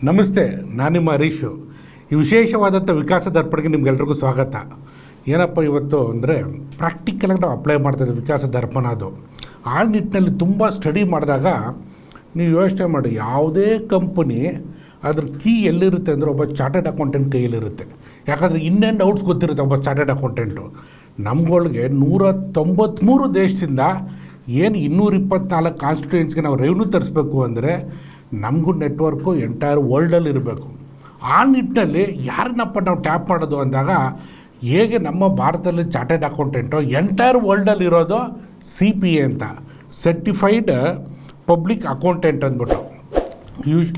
ನಮಸ್ತೆ, ನಾನು ನಿಮ್ಮ ಹರೀಶು. ಈ ವಿಶೇಷವಾದಂಥ ವಿಕಾಸ ದರ್ಪಣೆಗೆ ನಿಮ್ಗೆಲ್ರಿಗೂ ಸ್ವಾಗತ. ಏನಪ್ಪ ಇವತ್ತು ಅಂದರೆ ಪ್ರಾಕ್ಟಿಕಲಾಗಿ ನಾವು ಅಪ್ಲೈ ಮಾಡ್ತಾಯಿದ್ದೀವಿ ವಿಕಾಸ ದರ್ಪಣ. ಅದು ಆ ನಿಟ್ಟಿನಲ್ಲಿ ತುಂಬ ಸ್ಟಡಿ ಮಾಡಿದಾಗ ನೀವು ಯೋಚನೆ ಮಾಡಿ, ಯಾವುದೇ ಕಂಪನಿ ಅದ್ರ ಕೀ ಎಲ್ಲಿರುತ್ತೆ ಅಂದರೆ ಒಬ್ಬ ಚಾರ್ಟೆಡ್ ಅಕೌಂಟೆಂಟ್ ಕೈಯಲ್ಲಿರುತ್ತೆ. ಯಾಕಂದರೆ ಇನ್ ಆ್ಯಂಡ್ ಔಟ್ಸ್ ಗೊತ್ತಿರುತ್ತೆ ಒಬ್ಬ ಚಾರ್ಟೆಡ್ ಅಕೌಂಟೆಂಟು. ನಮ್ಗಳಿಗೆ 193 ದೇಶದಿಂದ ಏನು 224 ಕಾನ್ಸ್ಟಿಟ್ಯೂಯೆನ್ಸ್ಗೆ ನಾವು ರೆವೆನ್ಯೂ ತರಿಸ್ಬೇಕು ಅಂದರೆ ನಮಗೂ ನೆಟ್ವರ್ಕು ಎಂಟೈರ್ ವರ್ಲ್ಡಲ್ಲಿ ಇರಬೇಕು. ಆ ನಿಟ್ಟಿನಲ್ಲಿ ಯಾರನ್ನಪ್ಪ ನಾವು ಟ್ಯಾಪ್ ಮಾಡೋದು ಅಂದಾಗ, ಹೇಗೆ ನಮ್ಮ ಭಾರತದಲ್ಲಿ ಚಾರ್ಟೆಡ್ ಅಕೌಂಟೆಂಟು ಎಂಟೈರ್ ವರ್ಲ್ಡಲ್ಲಿ ಇರೋದು CPA ಅಂತ, ಸರ್ಟಿಫೈಡ್ ಪಬ್ಲಿಕ್ ಅಕೌಂಟೆಂಟ್ ಅಂದ್ಬಿಟ್ಟು.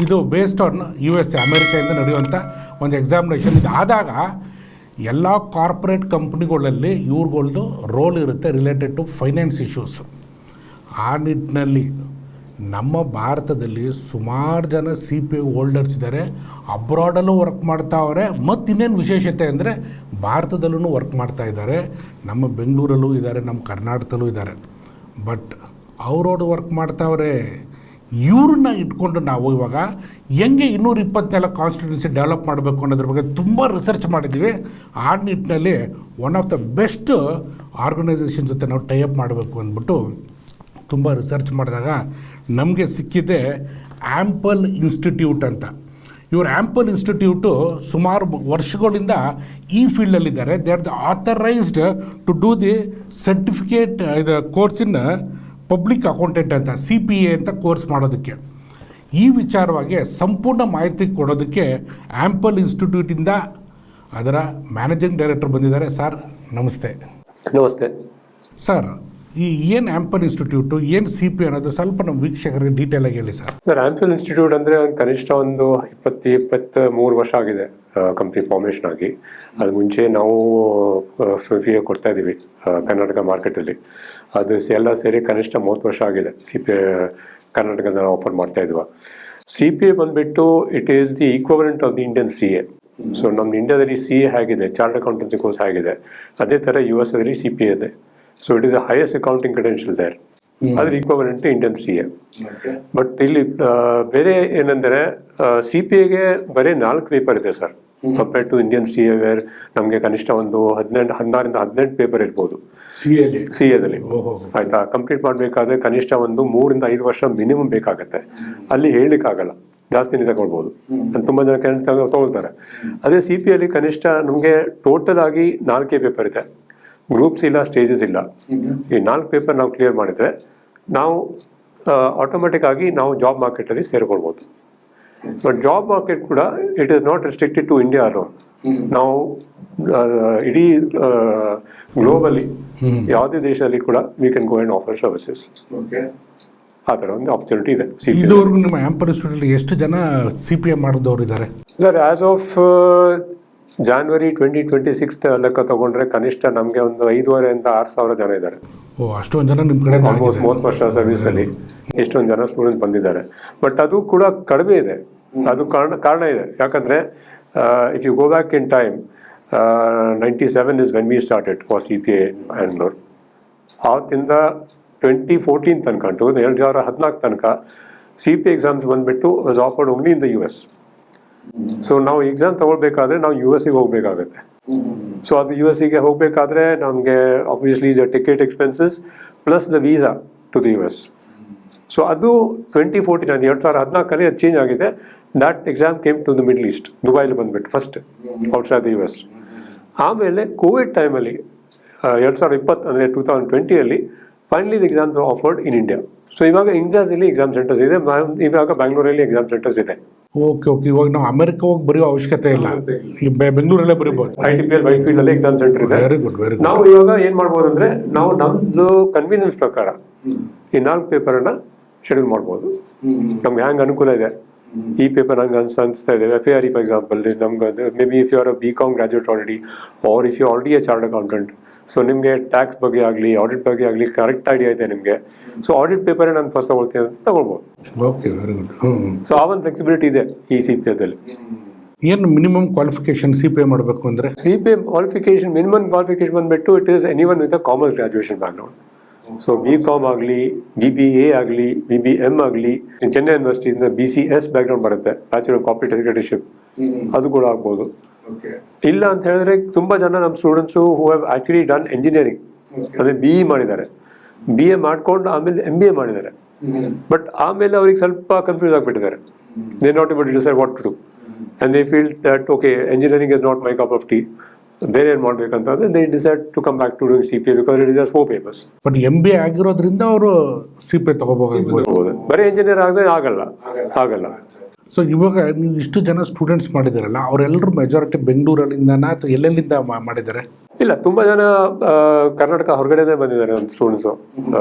ಇದು ಬೇಸ್ಡ್ ಆನ್ USA ಅಮೇರಿಕಾಯಿಂದ ನಡೆಯುವಂಥ ಒಂದು ಎಕ್ಸಾಮಿನೇಷನ್. ಇದಾದಾಗ ಎಲ್ಲ ಕಾರ್ಪೊರೇಟ್ ಕಂಪ್ನಿಗಳಲ್ಲಿ ಇವ್ರುಗಳ್ದು ರೋಲ್ ಇರುತ್ತೆ ರಿಲೇಟೆಡ್ ಟು ಫೈನಾನ್ಸ್ ಇಶ್ಯೂಸ್. ಆ ನಿಟ್ಟಿನಲ್ಲಿ ನಮ್ಮ ಭಾರತದಲ್ಲಿ ಸುಮಾರು ಜನ CPA ಹೋಲ್ಡರ್ಸ್ ಇದ್ದಾರೆ. ಅಬ್ರಾಡಲ್ಲೂ ವರ್ಕ್ ಮಾಡ್ತಾವ್ರೆ. ಮತ್ತು ಇನ್ನೇನು ವಿಶೇಷತೆ ಅಂದರೆ ಭಾರತದಲ್ಲೂ ವರ್ಕ್ ಮಾಡ್ತಾ ಇದ್ದಾರೆ. ನಮ್ಮ ಬೆಂಗಳೂರಲ್ಲೂ ಇದ್ದಾರೆ, ನಮ್ಮ ಕರ್ನಾಟಕದಲ್ಲೂ ಇದ್ದಾರೆ. ಬಟ್ ಅವರೋಡು ವರ್ಕ್ ಮಾಡ್ತಾವ್ರೆ. ಇವ್ರನ್ನ ಇಟ್ಕೊಂಡು ನಾವು ಇವಾಗ ಹೆಂಗೆ 224 ಕಾನ್ಸ್ಟಿಟ್ಯೂನ್ಸಿ ಡೆವಲಪ್ ಮಾಡಬೇಕು ಅನ್ನೋದ್ರ ಬಗ್ಗೆ ತುಂಬ ರಿಸರ್ಚ್ ಮಾಡಿದ್ದೀವಿ. ಆ ನಿಟ್ಟಿನಲ್ಲಿ one of the best organisation ಜೊತೆ ನಾವು ಟೈಅಪ್ ಮಾಡಬೇಕು ಅಂದ್ಬಿಟ್ಟು ತುಂಬ ರಿಸರ್ಚ್ ಮಾಡಿದಾಗ ನಮಗೆ ಸಿಕ್ಕಿದೆ ಆ್ಯಂಪಲ್ ಇನ್ಸ್ಟಿಟ್ಯೂಟ್ ಅಂತ. ಇವರು ಆ್ಯಂಪಲ್ ಇನ್ಸ್ಟಿಟ್ಯೂಟು ಸುಮಾರು ವರ್ಷಗಳಿಂದ ಈ ಫೀಲ್ಡಲ್ಲಿದ್ದಾರೆ. They are the authorised to do the certificate ಇದು ಕೋರ್ಸ್ ಇನ್ ಪಬ್ಲಿಕ್ ಅಕೌಂಟೆಂಟ್ ಅಂತ, CPA ಅಂತ ಕೋರ್ಸ್ ಮಾಡೋದಕ್ಕೆ. ಈ ವಿಚಾರವಾಗಿ ಸಂಪೂರ್ಣ ಮಾಹಿತಿ ಕೊಡೋದಕ್ಕೆ ಆ್ಯಂಪಲ್ ಇನ್ಸ್ಟಿಟ್ಯೂಟಿಂದ ಅದರ ಮ್ಯಾನೇಜಿಂಗ್ ಡೈರೆಕ್ಟರ್ ಬಂದಿದ್ದಾರೆ. ಸರ್ ನಮಸ್ತೆ. ನಮಸ್ತೆ ಸರ್, ಈ ಏನು ಆ್ಯಂಪಲ್ ಇನ್ಸ್ಟಿಟ್ಯೂಟು, ಏನು CPA ಅನ್ನೋದು ಸ್ವಲ್ಪ ನಮ್ಮ ವೀಕ್ಷಕರಿಗೆ ಡೀಟೇಲಾಗಿ ಹೇಳಿ ಸರ್. ಆ್ಯಂಪಲ್ ಇನ್ಸ್ಟಿಟ್ಯೂಟ್ ಅಂದರೆ ಕನಿಷ್ಠ ಒಂದು 23 ವರ್ಷ ಆಗಿದೆ ಕಂಪ್ನಿ ಫಾರ್ಮೇಷನ್ ಆಗಿ. ಅದು ಮುಂಚೆ ನಾವು CPA ಕೊಡ್ತಾ ಇದ್ದೀವಿ ಕರ್ನಾಟಕ ಮಾರ್ಕೆಟಲ್ಲಿ. ಅದು ಎಲ್ಲ ಸೇರಿ ಕನಿಷ್ಠ 30 ವರ್ಷ ಆಗಿದೆ CPA ಕರ್ನಾಟಕದ ಆಫರ್ ಮಾಡ್ತಾ ಇದ್ವಿ. CPA ಬಂದುಬಿಟ್ಟು it is the equivalent of the Indian CA. So ನಮ್ದು ಇಂಡಿಯಾದಲ್ಲಿ CA ಹೇಗಿದೆ, ಚಾರ್ಟರ್ಡ್ ಅಕೌಂಟೆನ್ಸಿ ಕೋರ್ಸ್ ಆಗಿದೆ, ಅದೇ ಥರ US ಅಲ್ಲಿ CPA ಇದೆ. So it is the highest accounting credential there. ಅದ್ರ ಈಕ್ವಲೆಂಟ್ ಇಂಡಿಯನ್ CA. ಬಟ್ ಇಲ್ಲಿ ಬೇರೆ ಏನಂದರೆ CPAಗೆ ಬರೀ 4 ಪೇಪರ್ ಇದೆ sir, compare to Indian CA where ನಮಗೆ ಕನಿಷ್ಠ ಒಂದು 16ರಿಂದ 18 ಪೇಪರ್ ಇರ್ಬೋದು CAದಲ್ಲಿ. ಆಯ್ತಾ, ಕಂಪ್ಲೀಟ್ ಮಾಡಬೇಕಾದ್ರೆ ಕನಿಷ್ಠ ಒಂದು 3ರಿಂದ 5 ವರ್ಷ ಮಿನಿಮಮ್ ಬೇಕಾಗತ್ತೆ. ಅಲ್ಲಿ ಹೇಳಲಿಕ್ಕಾಗಲ್ಲ, ಜಾಸ್ತಿನೇ ತಗೊಳ್ಬೋದು. ತುಂಬ ಜನ ತಗೊಳ್ತಾರೆ. ಅದೇ CPAಲಿ ಕನಿಷ್ಠ ನಮಗೆ ಟೋಟಲ್ ಆಗಿ 4 ಪೇಪರ್ ಇದೆ. ಗ್ರೂಪ್ಸ್ ಇಲ್ಲ, ಸ್ಟೇಜಸ್ ಇಲ್ಲ. ಈ 4 ಪೇಪರ್ ನಾವು ಕ್ಲಿಯರ್ ಮಾಡಿದರೆ ನಾವು ಆಟೋಮೆಟಿಕ್ ಆಗಿ ನಾವು ಜಾಬ್ ಮಾರ್ಕೆಟಲ್ಲಿ ಸೇರ್ಕೊಳ್ಬೋದು. ಬಟ್ ಜಾಬ್ ಮಾರ್ಕೆಟ್ ಕೂಡ it is not restricted to India alone. ನಾವು ಇಡೀ ಗ್ಲೋಬಲಿ ಯಾವುದೇ ದೇಶದಲ್ಲಿ ಕೂಡ we can go and offer services. ಆ ಥರ ಒಂದು ಆಪರ್ಚುನಿಟಿ ಇದೆ. ಇದುವರೆಗೂ ನಿಮ್ಮ ಆ್ಯಂಪಲ್ ಇನ್ಸ್ಟಿಟ್ಯೂಟಲ್ಲಿ ಎಷ್ಟು ಜನ CPA ಮಾಡಿದವರು ಇದ್ದಾರೆ ಸರ್? ಆ್ಯಸ್ ಆಫ್ January 2026 ಲೆಕ್ಕ ತಗೊಂಡ್ರೆ ಕನಿಷ್ಠ ನಮಗೆ ಒಂದು 5,500 6 ಸಾವಿರ ಜನ ಇದ್ದಾರೆ. ಅಷ್ಟೊಂದು ಜನ ನಿಮ್ಮ ಕಡೆ ಆಲ್ಮೋಸ್ಟ್ 30 ವರ್ಷ ಸರ್ವಿಸಲ್ಲಿ ಎಷ್ಟೊಂದು ಜನ ಸ್ಟೂಡೆಂಟ್ ಬಂದಿದ್ದಾರೆ. ಬಟ್ ಅದು ಕೂಡ ಕಡಿಮೆ ಇದೆ. ಅದು ಕಾರಣ ಇದೆ. ಯಾಕಂದರೆ if you go back in time, 97 is when we started for CPA Bangalore. ಆವತ್ತಿಂದ 2014 ತನಕ 2014 ತನಕ CPA ಎಕ್ಸಾಮ್ಸ್ ಬಂದುಬಿಟ್ಟು was offered only in the US. So ನಾವು ಎಕ್ಸಾಮ್ ತಗೊಳ್ಬೇಕಾದ್ರೆ ನಾವು US-ಗೆ ಹೋಗಬೇಕಾಗತ್ತೆ. ಸೊ ಅದು US-ಗೆ ಹೋಗಬೇಕಾದ್ರೆ ನಮಗೆ obviously the ticket expenses plus the visa to the US. So ಅದು 2014 ಅದು 2014 ಅದು ಚೇಂಜ್ ಆಗಿದೆ. That exam came to the Middle East, ದುಬೈಲಿ ಬಂದುಬಿಟ್ಟು ಫಸ್ಟ್ ಔಟ್ಸೈಡ್ ದ US. ಆಮೇಲೆ ಕೋವಿಡ್ ಟೈಮಲ್ಲಿ 2020 ಅಂದರೆ 2020 finally the exams offered in India. So ಇವಾಗ ಇಂಡಿಯಾದಲ್ಲಿ ಎಕ್ಸಾಮ್ ಸೆಂಟರ್ಸ್ ಇದೆ, ಇವಾಗ ಬ್ಯಾಂಗ್ಳೂರಲ್ಲಿ ಎಕ್ಸಾಮ್ ಸೆಂಟರ್ಸ್ ಇದೆ. ಓಕೆ. ಇವಾಗ ನಾವು ಅಮೆರಿಕ ಹೋಗಿ ಬರೆಯೋ ಅವಶ್ಯಕತೆ ಇಲ್ಲ, ಬೆಂಗಳೂರಲ್ಲೇ ಬರೀಬೋದು. ITPL ವೈಟ್ಫೀಲ್ಡ್ ಅಲ್ಲಿ ಎಕ್ಸಾಮ್ ಸೆಂಟರ್ ಇದೆ. Very good. ನಾವು ಇವಾಗ ಏನ್ ಮಾಡ್ಬೋದು ಅಂದ್ರೆ ನಾವು ನಮ್ದು ಕನ್ವೀನಿಯನ್ಸ್ ಪ್ರಕಾರ ಈ 4 ಪೇಪರ್ನ ಶೆಡ್ಯೂಲ್ ಮಾಡ್ಬೋದು. ನಮ್ಗೆ ಹ್ಯಾಂಗ್ ಅನುಕೂಲ ಇದೆ. ಈ ಪೇಪರ್ ಹಂಗೆ ಅನಿಸ್ತಾ ಇದೆ. FARE ಫಾರ್ ಎಕ್ಸಾಂಪಲ್ ನಮ್ಗೆ maybe if you are a BCom graduate already, or if you already a chartered accountant, so ನಿಮಗೆ ಟ್ಯಾಕ್ಸ್ ಬಗ್ಗೆ ಆಗಲಿ ಆಡಿಟ್ ಬಗ್ಗೆ ಆಗಲಿ ಕರೆಕ್ಟ್ ಐಡಿಯಾ ಇದೆ ನಿಮಗೆ. ಸೊ ಆಡಿಟ್ ಪೇಪರೇ ನಾನು ಫಸ್ಟ್ ತಗೊಳ್ತೀನಿ ಅಂತ ತಗೊಳ್ಬೋದು. Okay, very good. ಸೊ ಆ ಒಂದು ಫ್ಲೆಕ್ಸಿಬಿಲಿಟಿ ಇದೆ ಈ CPAದಲ್ಲಿ. ಏನು ಮಿನಿಮಮ್ ಕ್ವಾಲಿಫಿಕೇಶನ್ CPA ಮಾಡಬೇಕು ಅಂದರೆ? CPA ಕ್ವಾಲಿಫಿಕೇಶನ್ ಮಿನಿಮಮ್ ಕ್ವಾಲಿಫಿಕೇಶನ್ ಬಂದುಬಿಟ್ಟು it is anyone with a commerce graduation background. So BCom ಆಗಲಿ, BBA ಆಗಲಿ, BBM ಆಗಲಿ, ಚೆನ್ನೈ ಯೂನಿವರ್ಸಿಟಿಯಿಂದ BCS ಬ್ಯಾಕ್ಗ್ರೌಂಡ್ ಬರುತ್ತೆ, ಬ್ಯಾಚುಲರ್ ಆಫ್ ಕಾರ್ಪೊರೇಟ್ ಎಕ್ಸಿಕ್ಯೂಟಿವ್ಶಿಪ್, ಅದು ಕೂಡ ಆಗ್ಬೋದು. ಇಲ್ಲ ಅಂತ ಹೇಳಿದ್ರೆ ತುಂಬಾ ಜನ ನಮ್ಮ students who have actually done engineering, ಅಂದ್ರೆ BE ಮಾಡಿದ್ದಾರೆ, BA ಮಾಡ್ಕೊಂಡು ಆಮೇಲೆ MBA ಮಾಡಿದ್ದಾರೆ. ಬಟ್ ಆಮೇಲೆ ಅವ್ರಿಗೆ ಸ್ವಲ್ಪ ಕನ್ಫ್ಯೂಸ್ ಆಗಿಬಿಟ್ಟಿದ್ದಾರೆ. They not able to decide what to do and they feel that okay engineering is not my cup of tea, ಬೇರೆ ಏನು ಮಾಡ್ಬೇಕಂತಂದ್ರೆ they decide to come back to doing CPA because it is 4 papers. But MBA ಆಗಿರೋದ್ರಿಂದ ಅವರು CPA ತಗೋಬಹುದು. ಬರೀ engineer ಆದರೆ ಆಗಲ್ಲ. So ಇವಾಗ ನೀವು ಇಷ್ಟು ಜನ ಸ್ಟೂಡೆಂಟ್ಸ್ ಮಾಡಿದಾರಲ್ಲ, ಅವರೆಲ್ಲರೂ ಮೆಜಾರಿಟಿ ಬೆಂಗಳೂರಲ್ಲಿಂದನಾ ಅಥವಾ ಎಲ್ಲೆಲ್ಲಿಂದ ಮಾಡಿದ್ದಾರೆ? ಇಲ್ಲ, ತುಂಬಾ ಜನ ಕರ್ನಾಟಕ ಹೊರಗಡೆನೇ ಬಂದಿದ್ದಾರೆ ನಮ್ಮ ಸ್ಟೂಡೆಂಟ್ಸು.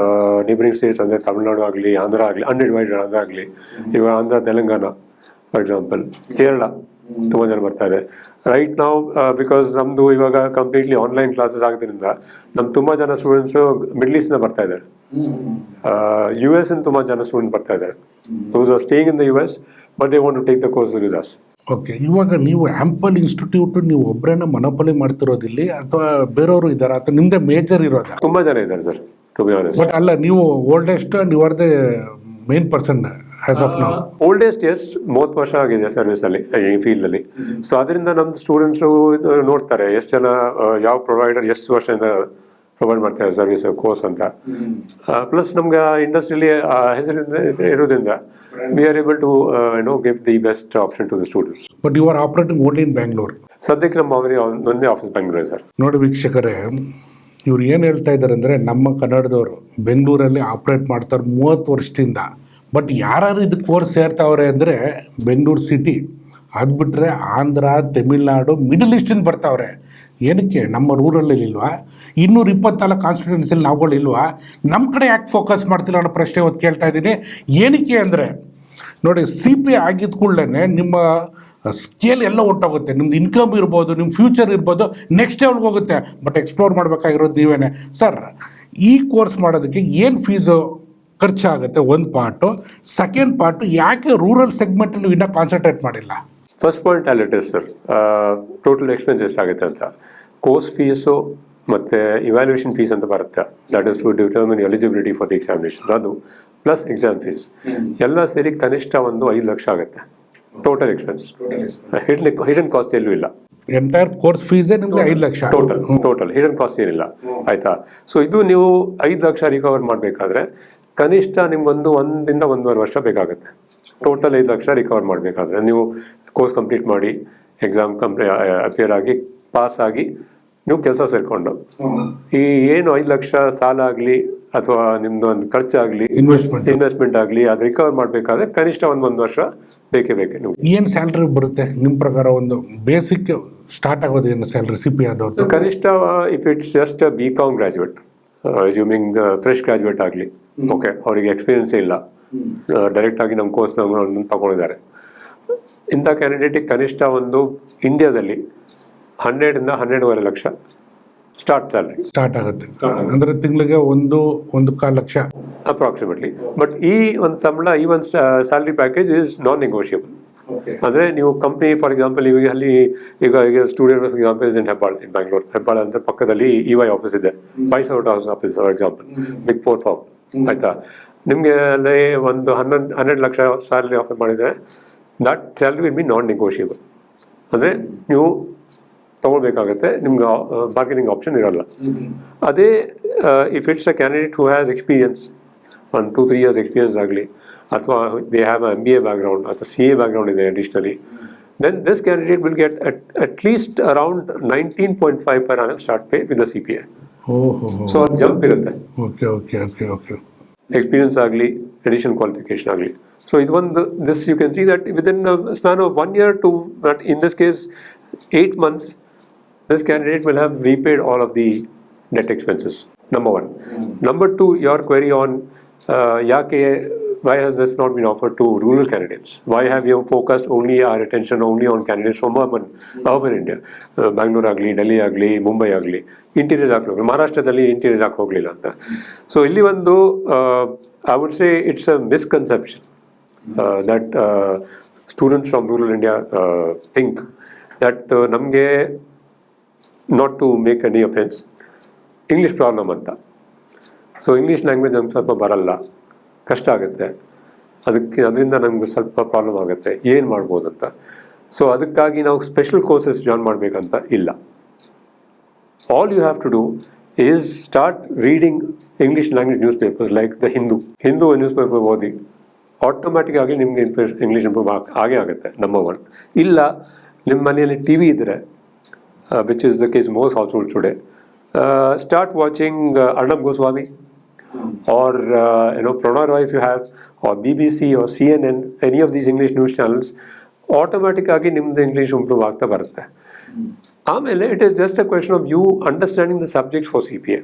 ನೇಬರಿಂಗ್ ಸ್ಟೇಟ್ಸ್ ಅಂದರೆ ತಮಿಳ್ನಾಡು ಆಗಲಿ, ಆಂಧ್ರ ಆಗಲಿ, ಅನ್ಡಿವೈಡೆಡ್ ಆಂಧ್ರ ಆಗಲಿ, ಇವಾಗ ಆಂಧ್ರ, ತೆಲಂಗಾಣ ಫಾರ್ ಎಕ್ಸಾಂಪಲ್, ಕೇರಳ ತುಂಬ ಜನ ಬರ್ತಾರೆ. ರೈಟ್ ನಾವು ಬಿಕಾಸ್ ನಮ್ಮದು ಇವಾಗ ಕಂಪ್ಲೀಟ್ಲಿ ಆನ್ಲೈನ್ ಕ್ಲಾಸಸ್ ಆಗೋದ್ರಿಂದ ನಮ್ಮ ತುಂಬ ಜನ ಸ್ಟೂಡೆಂಟ್ಸು ಮಿಡ್ಲ್ ಈಸ್ಟ್ನ ಬರ್ತಾ ಇದ್ದಾರೆ. US ಇಂದ ತುಂಬ ಜನ ಸ್ಟೂಡೆಂಟ್ ಬರ್ತಾ ಇದ್ದಾರೆ. Those are staying in the US but they want to take the course with us. Okay, ಇವಾಗ ನೀವು ಆಂಪಲ್ ಇನ್ಸ್ಟಿಟ್ಯೂಟ್ ನೀವು ಒಬ್ಬರನ್ನ ಮನೋಪಲಿ ಮಾಡ್ತಿರೋದಿಲ್ಲಿ ಅಥವಾ ಬೇರೆಯವರು ಇದ್ದಾರಾ ಅಥವಾ ನಿಮ್ದೇ ಮೇಜರ್ ಇರೋದಾ? ತುಂಬ ಜನ ಇದ್ದಾರೆ sir, to be honest. But ಅಲ್ಲ, ನೀವು oldest and you are the main person as of now. Oldest 30 ವರ್ಷ ಆಗಿದೆ ಸರ್ವಿಸ್ ಅಲ್ಲಿ, ಈ ಫೀಲ್ಡ್ ಅಲ್ಲಿ. ಸೊ ಅದರಿಂದ ನಮ್ಮ ಸ್ಟೂಡೆಂಟ್ಸ್ ನೋಡ್ತಾರೆ ಎಷ್ಟು ಜನ ಯಾವ ಪ್ರೊವೈಡರ್ ಎಷ್ಟು ವರ್ಷದಿಂದ ಪ್ರೊವೈಡ್ ಮಾಡ್ತಾರೆ ಸರ್ವಿಸ್ ಕೋರ್ಸ್ ಅಂತ. ಪ್ಲಸ್ ನಮ್ಗೆ ಇಂಡಸ್ಟ್ರಿಯಲ್ಲಿ ಹೆಸರಿಂದ ಇರೋದ್ರಿಂದ we are able to give the best option to the students. But you are operating only in Bangalore? ಸದ್ಯಕ್ಕೆ ನಮ್ಮ ಒಂದೇ ಆಫೀಸ್ ಬ್ಯಾಂಗ್ಳೂರ್ ಸರ್. ನೋಡಿ ವೀಕ್ಷಕರೇ, ಇವ್ರು ಏನು ಹೇಳ್ತಾ ಇದ್ದಾರೆ ಅಂದರೆ ನಮ್ಮ ಕನ್ನಡದವರು ಬೆಂಗಳೂರಲ್ಲಿ ಆಪ್ರೇಟ್ ಮಾಡ್ತಾರೆ 30 ವರ್ಷದಿಂದ. ಬಟ್ ಯಾರು ಇದು ಕೋರ್ಸ್ ಸೇರ್ತಾವ್ರೆ ಅಂದರೆ ಬೆಂಗಳೂರು ಸಿಟಿ, ಅದು ಬಿಟ್ಟರೆ ಆಂಧ್ರ, ತಮಿಳ್ನಾಡು, ಮಿಡಲ್ ಈಸ್ಟಿಂದ ಬರ್ತಾವ್ರೆ. ಏನಕ್ಕೆ ನಮ್ಮ ರೂರಲ್ಲಿ ಇಲ್ವಾ? 224 ಕಾನ್ಸ್ಟಿಟ್ಯೂನ್ಸಿಲಿ ನಾವುಗಳಿಲ್ವಾ? ನಮ್ಮ ಕಡೆ ಯಾಕೆ ಫೋಕಸ್ ಮಾಡ್ತಿಲ್ಲ ಅನ್ನೋ ಪ್ರಶ್ನೆ ಇವತ್ತು ಕೇಳ್ತಾ ಇದ್ದೀನಿ. ಏನಕ್ಕೆ ಅಂದರೆ ನೋಡಿ, CPA ಆಗಿದ್ದ ಕೂಡಲೇ ನಿಮ್ಮ ಸ್ಕೇಲ್ ಎಲ್ಲ ಹೊಂಟೋಗುತ್ತೆ. ನಿಮ್ದು ಇನ್ಕಮ್ ಇರ್ಬೋದು, ನಿಮ್ಮ ಫ್ಯೂಚರ್ ಇರ್ಬೋದು, ನೆಕ್ಸ್ಟ್ ಲೆವೆಲ್ಗೆ ಹೋಗುತ್ತೆ. ಬಟ್ ಎಕ್ಸ್ಪ್ಲೋರ್ ಮಾಡಬೇಕಾಗಿರೋದು ನೀವೇನೆ. ಸರ್, ಈ ಕೋರ್ಸ್ ಮಾಡೋದಕ್ಕೆ ಏನು ಫೀಸು ಖರ್ಚಾಗುತ್ತೆ? ಒಂದು ಪಾರ್ಟು. ಸೆಕೆಂಡ್ ಪಾರ್ಟು, ಯಾಕೆ ರೂರಲ್ ಸೆಗ್ಮೆಂಟಲ್ಲಿ ಇನ್ನೂ ಕಾನ್ಸಂಟ್ರೇಟ್ ಮಾಡಿಲ್ಲ? ಫಸ್ಟ್ ಪಾಯಿಂಟ್ ಅಲ್ಲಿದೆ ಸರ್, ಟೋಟಲ್ ಎಕ್ಸ್ಪೆನ್ಸ್ ಎಷ್ಟಾಗುತ್ತೆ ಅಂತ. ಕೋರ್ಸ್ ಫೀಸು ಮತ್ತು ಇವ್ಯಾಲ್ಯೂಯೇಷನ್ ಫೀಸ್ ಅಂತ ಬರುತ್ತೆ, that is to determine eligibility for the examination, ಅದು ಪ್ಲಸ್ ಎಕ್ಸಾಮ್ ಫೀಸ್ ಎಲ್ಲ ಸೇರಿ ಕನಿಷ್ಠ ಒಂದು 5 ಲಕ್ಷ ಆಗುತ್ತೆ ಟೋಟಲ್ ಎಕ್ಸ್ಪೆನ್ಸ್. ಹಿಡನ್ ಕಾಸ್ಟ್ ಎಲ್ಲೂ ಇಲ್ಲ. ಎಂಟೈರ್ ಕೋರ್ಸ್ ಫೀಸೇ ನಿಮಗೆ 5 ಲಕ್ಷ ಟೋಟಲ್, ಹಿಡನ್ ಕಾಸ್ಟ್ ಏನಿಲ್ಲ. ಆಯ್ತಾ? ಸೊ ಇದು ನೀವು 5 ಲಕ್ಷ ರಿಕವರ್ ಮಾಡಬೇಕಾದ್ರೆ ಕನಿಷ್ಠ ನಿಮ್ಗೊಂದು 1 ಇಂದ 1.5 ವರ್ಷ ಬೇಕಾಗುತ್ತೆ. ಟೋಟಲ್ 5 ಲಕ್ಷ ರಿಕವರ್ ಮಾಡಬೇಕಾದ್ರೆ ನೀವು ಕೋರ್ಸ್ ಕಂಪ್ಲೀಟ್ ಮಾಡಿ, ಎಕ್ಸಾಮ್ ಅಪಿಯರ್ ಆಗಿ, ಪಾಸ್ ಆಗಿ, ನೀವು ಕೆಲಸ ಸೇರಿಕೊಂಡು ಈ ಏನು 5 ಲಕ್ಷ ಸಾಲ ಆಗಲಿ ಅಥವಾ ನಿಮ್ದು ಒಂದು ಖರ್ಚಾಗಲಿ, ಇನ್ವೆಸ್ಟ್ಮೆಂಟ್ ಆಗಲಿ, ಅದು ರಿಕವರ್ ಮಾಡಬೇಕಾದ್ರೆ ಕನಿಷ್ಠ 1 ವರ್ಷ ಬೇಕೇ ನೀವು. ಏನು ಸ್ಯಾಲ್ರಿ ಬರುತ್ತೆ ನಿಮ್ಮ ಪ್ರಕಾರ? ಒಂದು ಬೇಸಿಕ್ ಸ್ಟಾರ್ಟ್ ಆಗೋದು ಏನು ಸ್ಯಾಲ್ರಿ CPA ಆದವ್ರು? ಕನಿಷ್ಠ if it's just BCom graduate, assuming fresh graduate ಆಗಲಿ, ಓಕೆ, ಅವರಿಗೆ ಎಕ್ಸ್ಪೀರಿಯನ್ಸ್ ಇಲ್ಲ, ಡೈರೆಕ್ಟ್ ಆಗಿ ನಮ್ಮ ಕೋರ್ಸ್ ತಗೊಂಡಿದ್ದಾರೆ, ಇಂಥ ಕ್ಯಾಂಡಿಡೇಟಿಗೆ ಕನಿಷ್ಠ ಒಂದು ಇಂಡಿಯಾದಲ್ಲಿ 100 ಇಂದ 12.5 ಲಕ್ಷ ಸ್ಟಾರ್ಟ್ ಆಗುತ್ತೆ. ಅಂದರೆ ತಿಂಗಳಿಗೆ 1.25 ಲಕ್ಷ ಅಪ್ರಾಕ್ಸಿಮೇಟ್ಲಿ. ಬಟ್ ಈ ಒಂದು ಸಂಬಳ, ಈ ಒಂದು salary package is non negotiable. ಅಂದರೆ ನೀವು ಕಂಪ್ನಿ ಫಾರ್ ಎಕ್ಸಾಂಪಲ್ ಈಗ student for example is in Hebbal, in Bangalore. Hebbal ಅಂತ ಪಕ್ಕದಲ್ಲಿ EY ಆಫೀಸ್ ಇದೆ, 5,000 office for example, big 4 firm. ಆಯ್ತಾ? ನಿಮಗೆ ಅಲ್ಲಿ ಒಂದು 12 ಲಕ್ಷ ಸ್ಯಾಲ್ರಿ ಆಫರ್ ಮಾಡಿದರೆ that salary will be non negotiable. ಅಂದರೆ ನೀವು ತೊಗೊಳ್ಬೇಕಾಗತ್ತೆ, ನಿಮ್ಗೆ ಬಾರ್ಗೇನಿಂಗ್ ಆಪ್ಷನ್ ಇರಲ್ಲ. ಅದೇ if it's a candidate who has experience, 1-2-3 years experience ಆಗಲಿ, ಅಥವಾ ದೇ ಹ್ಯಾವ್ MBA ಬ್ಯಾಕ್ಗ್ರೌಂಡ್ ಅಥವಾ CA ಬ್ಯಾಕ್ಗ್ರೌಂಡ್ ಇದೆ additionally, then this candidate will get at least around 19.5 per annum start pay with the CPA. So ಅದು jump ಇರುತ್ತೆ. Experience ಆಗಲಿ, additional qualification ಆಗಲಿ. So ಇದು ಒಂದು, this you can see that within span of 1 year to, in this case 8 months, this candidate will have repaid all of the debt expenses. Number 1. Number 2, your query on why has this not been offered to rural candidates? Why have you focused our attention only on candidates from urban India? Bangalore agli, Delhi agli, Mumbai agli, interiors agli, Maharashtra interiors ಹೋಗಲಿಲ್ಲ ಅಂತ. So ಇಲ್ಲಿ ಒಂದು I would say it's a misconception that students from rural India think that ನಮಗೆ, not to make any offense, English problem ಅಂತ. So English language ನಮ್ಗೆ ಸ್ವಲ್ಪ ಬರಲ್ಲ, ಕಷ್ಟ ಆಗುತ್ತೆ, ಅದರಿಂದ ನಮ್ಗೆ ಸ್ವಲ್ಪ ಪ್ರಾಬ್ಲಮ್ ಆಗುತ್ತೆ, ಏನು ಮಾಡ್ಬೋದು ಅಂತ. ಸೊ ಅದಕ್ಕಾಗಿ ನಾವು ಸ್ಪೆಷಲ್ ಕೋರ್ಸಸ್ ಜಾಯ್ನ್ ಮಾಡಬೇಕಂತ ಇಲ್ಲ. All you have to do is start reading English language newspapers like the Hindu newspaper ಓದಿ ಆಟೋಮ್ಯಾಟಿಕ್ ಆಗಿ ನಿಮಗೆ ಇಂಗ್ಲೀಷ್ ಇಂಪ್ರೂವ್ ಆಗೇ ಆಗುತ್ತೆ, ನಂಬರ್ 1. ಇಲ್ಲ ನಿಮ್ಮ ಮನೆಯಲ್ಲಿ ಟಿ ವಿ ಇದ್ದರೆ, which is the case most ಹೌಸ್ಫುಲ್ today, start watching Arnab Goswami or Prannoy Roy if you have, or BBC or CNN, any of these English news channels, automatic ಆಗಿ ನಿಮ್ದು ಇಂಗ್ಲೀಷ್ ಇಂಪ್ರೂವ್ ಆಗ್ತಾ ಬರುತ್ತೆ. ಆಮೇಲೆ it is just a question of you understanding the subject for CPA.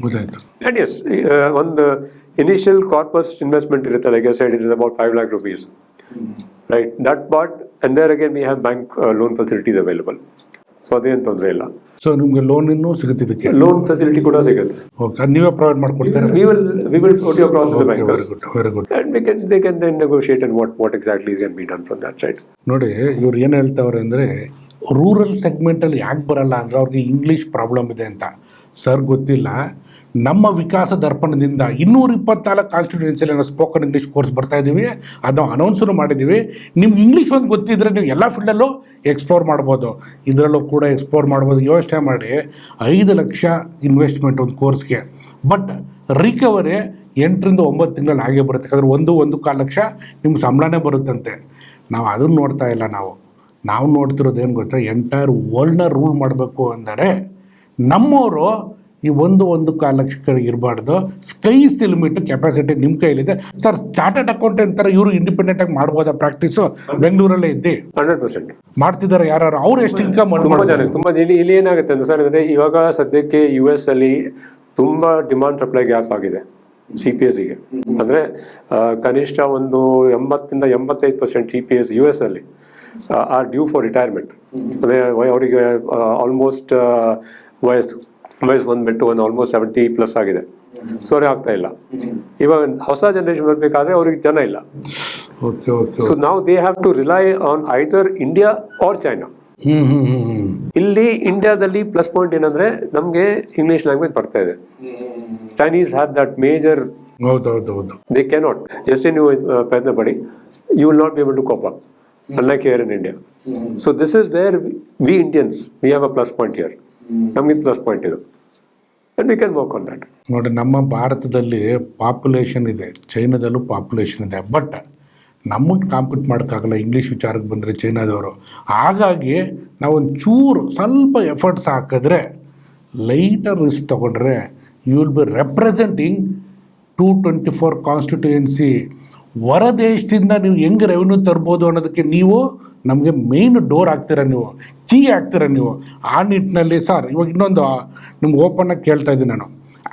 ಗೊತ್ತಾಯ್ತು. And yes, ಒಂದು initial corpus investment ಇರುತ್ತೆ, like I said, it is about 5 lakh rupees, right? That part, and there again we have bank loan facilities available. So ಅದೇನು ತೊಂದರೆ ಇಲ್ಲ. So ನಿಮ್ಗೆ loan ಇನ್ನೂ ಸಿಗುತ್ತೆ, ಇದಕ್ಕೆ ಲೋನ್ ಫೆಸಿಲಿಟಿ ಕೂಡ ಸಿಗುತ್ತೆ. ಓಕೆ, ಅದು ನೀವೇ ಪ್ರೊವೈಡ್ ಮಾಡ್ಕೊಡ್ತಾರೆ? We will put you across the bankers. Very good. And they can then negotiate and what exactly can be done from that side. ನೋಡಿ, ಇವ್ರು ಏನು ಹೇಳ್ತಾವ್ರೆ ಅಂದರೆ, ರೂರಲ್ ಸೆಗ್ಮೆಂಟಲ್ಲಿ ಯಾಕೆ ಬರಲ್ಲ ಅಂದರೆ ಅವ್ರಿಗೆ ಇಂಗ್ಲೀಷ್ ಪ್ರಾಬ್ಲಮ್ ಇದೆ ಅಂತ. ಸರ್ ಗೊತ್ತಿಲ್ಲ, ನಮ್ಮ ವಿಕಾಸ ದರ್ಪಣದಿಂದ 224 ಕಾನ್ಸ್ಟಿಟ್ಯೂನ್ಸಿಯಲ್ಲಿ ನಾವು ಸ್ಪೋಕನ್ ಇಂಗ್ಲೀಷ್ ಕೋರ್ಸ್ ಬರ್ತಾ ಇದ್ದೀವಿ, ಅದನ್ನು ಅನೌನ್ಸನ್ನು ಮಾಡಿದ್ದೀವಿ. ನಿಮ್ಗೆ ಇಂಗ್ಲೀಷ್ ಒಂದು ಗೊತ್ತಿದ್ದರೆ ನೀವು ಎಲ್ಲ ಫೀಲ್ಡಲ್ಲೂ ಎಕ್ಸ್ಪ್ಲೋರ್ ಮಾಡ್ಬೋದು, ಇದರಲ್ಲೂ ಕೂಡ ಎಕ್ಸ್ಪ್ಲೋರ್ ಮಾಡ್ಬೋದು. ಯೋಚನೆ ಮಾಡಿ, 5 ಲಕ್ಷ ಇನ್ವೆಸ್ಟ್ಮೆಂಟ್ ಒಂದು ಕೋರ್ಸ್ಗೆ, ಬಟ್ ರಿಕವರಿ 8 ರಿಂದ 9 ತಿಂಗಳಲ್ಲಿ ಹಾಗೆ ಬರುತ್ತೆ. ಯಾಕಂದರೆ 1.25 ಲಕ್ಷ ನಿಮ್ಗೆ ಸಂಬಳನೇ ಬರುತ್ತಂತೆ. ನಾವು ಅದನ್ನು ನೋಡ್ತಾ ಇಲ್ಲ. ನಾವು ನೋಡ್ತಿರೋದು ಏನು ಗೊತ್ತಾ, ಎಂಟೈರ್ ವರ್ಲ್ಡ್ನ ರೂಲ್ ಮಾಡಬೇಕು ಅಂದರೆ ನಮ್ಮವರು ಈ 1.25 ಲಕ್ಷ ಇರಬಾರ್ದು. ಸ್ಕೈಸ್ ದಿ ಲಿಮಿಟ್, ಕೆಪಾಸಿಟಿ ನಿಮ್ಮ ಕೈಲಿದೆ. ಸರ್, ಚಾರ್ಟರ್ಡ್ ಅಕೌಂಟೆಂಟ್ ಥರ ಇವರು ಇಂಡಿಪೆಂಡೆಂಟಾಗಿ ಮಾಡ್ಬೋದಾ ಪ್ರಾಕ್ಟೀಸು? ಬೆಂಗಳೂರಲ್ಲೇ ಇದ್ದಿ 100% ಮಾಡ್ತಿದ್ದಾರೆ ಯಾರು, ಅವ್ರು ಎಷ್ಟು ಇನ್ಕಮ್ ತುಂಬ ಇಲ್ಲಿ ಏನಾಗುತ್ತೆ ಅಂತ ಸರ್, ಅಂದರೆ ಇವಾಗ ಸದ್ಯಕ್ಕೆ US ಅಲ್ಲಿ ತುಂಬ ಡಿಮಾಂಡ್ ಸಪ್ಲೈ ಗ್ಯಾಪ್ ಆಗಿದೆ CPSಗೆ. ಅಂದರೆ ಕನಿಷ್ಠ ಒಂದು 80-85% CPS US ಅಲ್ಲಿ ಆರ್ ಡ್ಯೂ ಫಾರ್ ರಿಟೈರ್ಮೆಂಟ್. ಅದೇ ಅವರಿಗೆ ಆಲ್ಮೋಸ್ಟ್ ವಯಸ್ಸು ಬಂದ್ಬಿಟ್ಟು ಒಂದು ಆಲ್ಮೋಸ್ಟ್ 70+ ಆಗಿದೆ. ಸೊ ಅವ್ರಿಗೆ ಆಗ್ತಾ ಇಲ್ಲ. ಇವಾಗ ಹೊಸ ಜನರೇಷನ್ ಬರಬೇಕಾದ್ರೆ ಅವ್ರಿಗೆ ಜನ ಇಲ್ಲ. ಸೊ ನಾವು they have to rely on either India or China. ಇಲ್ಲಿ ಇಂಡಿಯಾದಲ್ಲಿ ಪ್ಲಸ್ ಪಾಯಿಂಟ್ ಏನಂದ್ರೆ ನಮಗೆ ಇಂಗ್ಲಿಷ್ ಲ್ಯಾಂಗ್ವೇಜ್ ಬರ್ತಾ ಇದೆ. Chinese have that major, they cannot. ಎಷ್ಟೇ ನೀವು ಪ್ರಯತ್ನ ಪಡಿ, you will not be able to cope up, unlike here in India. So this is where we Indians, we have a plus point here. ನಮಗೆ plus point ಇದು, and we can work on that. ನೋಡಿ, ನಮ್ಮ ಭಾರತದಲ್ಲಿ population ಇದೆ, ಚೈನಾದಲ್ಲೂ population ಇದೆ, but ನಮಗೆ compete ಮಾಡೋಕ್ಕಾಗಲ್ಲ ಇಂಗ್ಲೀಷ್ ವಿಚಾರಕ್ಕೆ ಬಂದರೆ ಚೈನಾದವರು. ಹಾಗಾಗಿ ನಾವೊಂದು ಚೂರು ಸ್ವಲ್ಪ ಎಫರ್ಟ್ಸ್ ಹಾಕಿದ್ರೆ, ಲೈಟರ್ ರಿಸ್ಕ್ ತೊಗೊಂಡ್ರೆ, you will be representing 224 constituency. ಹೊರ ದೇಶದಿಂದ ನೀವು ಹೆಂಗೆ ರೆವೆನ್ಯೂ ತರ್ಬೋದು ಅನ್ನೋದಕ್ಕೆ ನೀವು ನಮಗೆ ಮೇಯ್ನ್ ಡೋರ್ ಆಗ್ತೀರ, ನೀವು ಕೀ ಆಗ್ತೀರ ನೀವು. ಆ ನಿಟ್ಟಿನಲ್ಲಿ ಸರ್, ಇವಾಗ ಇನ್ನೊಂದು ನಿಮ್ಗೆ ಓಪನ್ನಾಗಿ ಕೇಳ್ತಾ ಇದ್ದೀನಿ ನಾನು,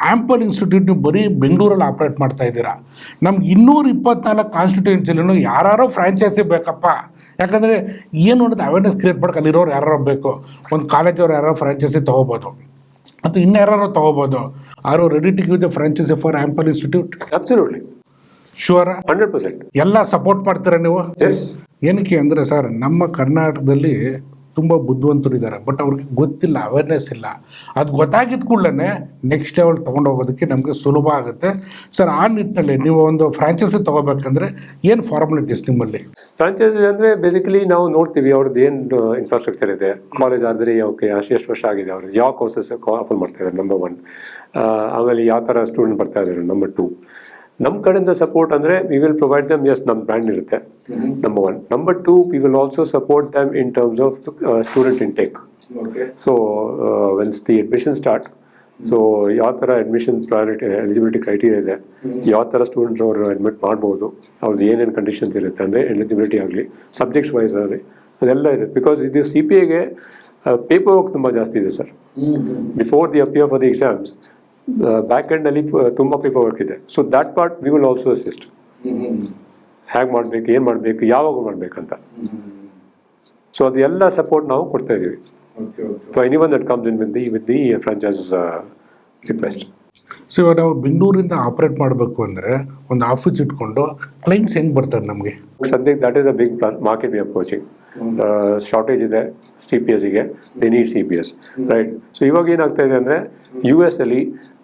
ಆ್ಯಂಪಲ್ ಇನ್ಸ್ಟಿಟ್ಯೂಟ್ ನೀವು ಬರೀ ಬೆಂಗಳೂರಲ್ಲಿ ಆಪ್ರೇಟ್ ಮಾಡ್ತಾ ಇದ್ದೀರಾ. ನಮ್ಗೆ 224 ಕಾನ್ಸ್ಟಿಟ್ಯೂಯೆನ್ಸಿಲೂ ಯಾರೋ ಫ್ರಾಂಚೈಸಿ ಬೇಕಪ್ಪ. ಯಾಕಂದರೆ ಏನು ಅನ್ನೋದು ಅವೇರ್ನೆಸ್ ಕ್ರಿಯೇಟ್ ಮಾಡೋಕೆ ಅಲ್ಲಿರೋರು ಯಾರೋ ಬೇಕು. ಒಂದು ಕಾಲೇಜವ್ರು ಯಾರೋ ಫ್ರಾಂಚೈಸಿ ತೊಗೋಬೋದು, ಅಥವಾ ಇನ್ಯಾರೋ ತೊಗೋಬೋದು. Are ready to give the franchise for Ample institute? Absolutely sure, 100%. ಎಲ್ಲ ಸಪೋರ್ಟ್ ಮಾಡ್ತೀರಾ ನೀವು? ಎಸ್. ಏನಕ್ಕೆ ಅಂದರೆ ಸರ್, ನಮ್ಮ ಕರ್ನಾಟಕದಲ್ಲಿ ತುಂಬ ಬುದ್ಧಿವಂತರು ಇದ್ದಾರೆ, ಬಟ್ ಅವ್ರಿಗೆ ಗೊತ್ತಿಲ್ಲ, ಅವೇರ್ನೆಸ್ ಇಲ್ಲ. ಅದು ಗೊತ್ತಾಗಿದ್ದ ಕೂಡಲೇ ನೆಕ್ಸ್ಟ್ ಲೆವೆಲ್ ತೊಗೊಂಡೋಗೋದಕ್ಕೆ ನಮಗೆ ಸುಲಭ ಆಗುತ್ತೆ ಸರ್. ಆ ನಿಟ್ಟಿನಲ್ಲಿ ನೀವು ಒಂದು ಫ್ರಾಂಚೈಸಿ ತೊಗೋಬೇಕಂದ್ರೆ ಏನು ಫಾರ್ಮಾಲಿಟೀಸ್ ನಿಮ್ಮಲ್ಲಿ? ಫ್ರಾಂಚೈಸಿ ಅಂದರೆ ಬೇಸಿಕಲಿ ನಾವು ನೋಡ್ತೀವಿ ಅವ್ರದ್ದು ಏನು ಇನ್ಫ್ರಾಸ್ಟ್ರಕ್ಚರ್ ಇದೆ, ಕಾಲೇಜ್ ಆದರೆ ಓಕೆ ಎಷ್ಟು ವರ್ಷ ಆಗಿದೆ, ಅವ್ರದ್ದು ಯಾವ ಕೋರ್ಸಸ್ ಆಫರ್ ಮಾಡ್ತಾ ಇದ್ದಾರೆ, ನಂಬರ್ 1. ಆಮೇಲೆ ಯಾವ ಥರ ಸ್ಟೂಡೆಂಟ್ ಬರ್ತಾ ಇದ್ದಾರೆ, ನಂಬರ್ 2. ನಮ್ಮ ಕಡೆಯಿಂದ ಸಪೋರ್ಟ್ ಅಂದರೆ we will provide them, as ನಮ್ಮ ಬ್ರ್ಯಾಂಡ್ ಇರುತ್ತೆ, number 1. Number 2, we will also support them in terms of student intake. So once the admission start, so ಯಾವ ಥರ ಅಡ್ಮಿಷನ್ ಪ್ರಯಾರಿಟಿ ಎಲಿಜಿಬಿಲಿಟಿ ಕ್ರೈಟೀರಿಯಾ ಇದೆ, ಯಾವ ಥರ ಸ್ಟೂಡೆಂಟ್ಸ್ ಅವರು ಅಡ್ಮಿಟ್ ಮಾಡ್ಬೋದು, ಅವ್ರದ್ದು ಏನೇನು ಕಂಡೀಷನ್ಸ್ ಇರುತ್ತೆ ಅಂದರೆ ಎಲಿಜಿಬಿಲಿಟಿ ಆಗಲಿ, ಸಬ್ಜೆಕ್ಟ್ಸ್ ವೈಸ್ ಆಗಲಿ, ಅದೆಲ್ಲ ಇದೆ. ಬಿಕಾಸ್ ಇದು CPAಗೆ ಪೇಪರ್ ವರ್ಕ್ ತುಂಬ ಜಾಸ್ತಿ ಇದೆ sir. Before the appear for the exams back ಎಂಡಲ್ಲಿ ತುಂಬ ಪೇಪರ್ ವರ್ಕ್ ಇದೆ. So that part we will also assist. ಹೇಗೆ ಮಾಡಬೇಕು, ಏನು ಮಾಡಬೇಕು, ಯಾವಾಗ ಮಾಡಬೇಕಂತ. ಸೊ ಅದೆಲ್ಲ ಸಪೋರ್ಟ್ ನಾವು ಕೊಡ್ತಾ ಇದ್ದೀವಿ for anyone that comes in with the franchises request. So ಇವಾಗ ನಾವು ಬೆಂಗಳೂರಿಂದ ಆಪ್ರೇಟ್ ಮಾಡಬೇಕು ಅಂದರೆ ಒಂದು ಆಫೀಸ್ ಇಟ್ಕೊಂಡು ಕ್ಲೈಂಟ್ಸ್ ಹೆಂಗೆ ಬರ್ತಾರೆ ನಮಗೆ? ಸದ್ಯಕ್ಕೆ that is a big market we approaching. Shortage ಇದೆ CPSಗೆ, they need CPS, right. So ಇವಾಗ ಏನಾಗ್ತಾ ಇದೆ ಅಂದರೆ US ಅಲ್ಲಿ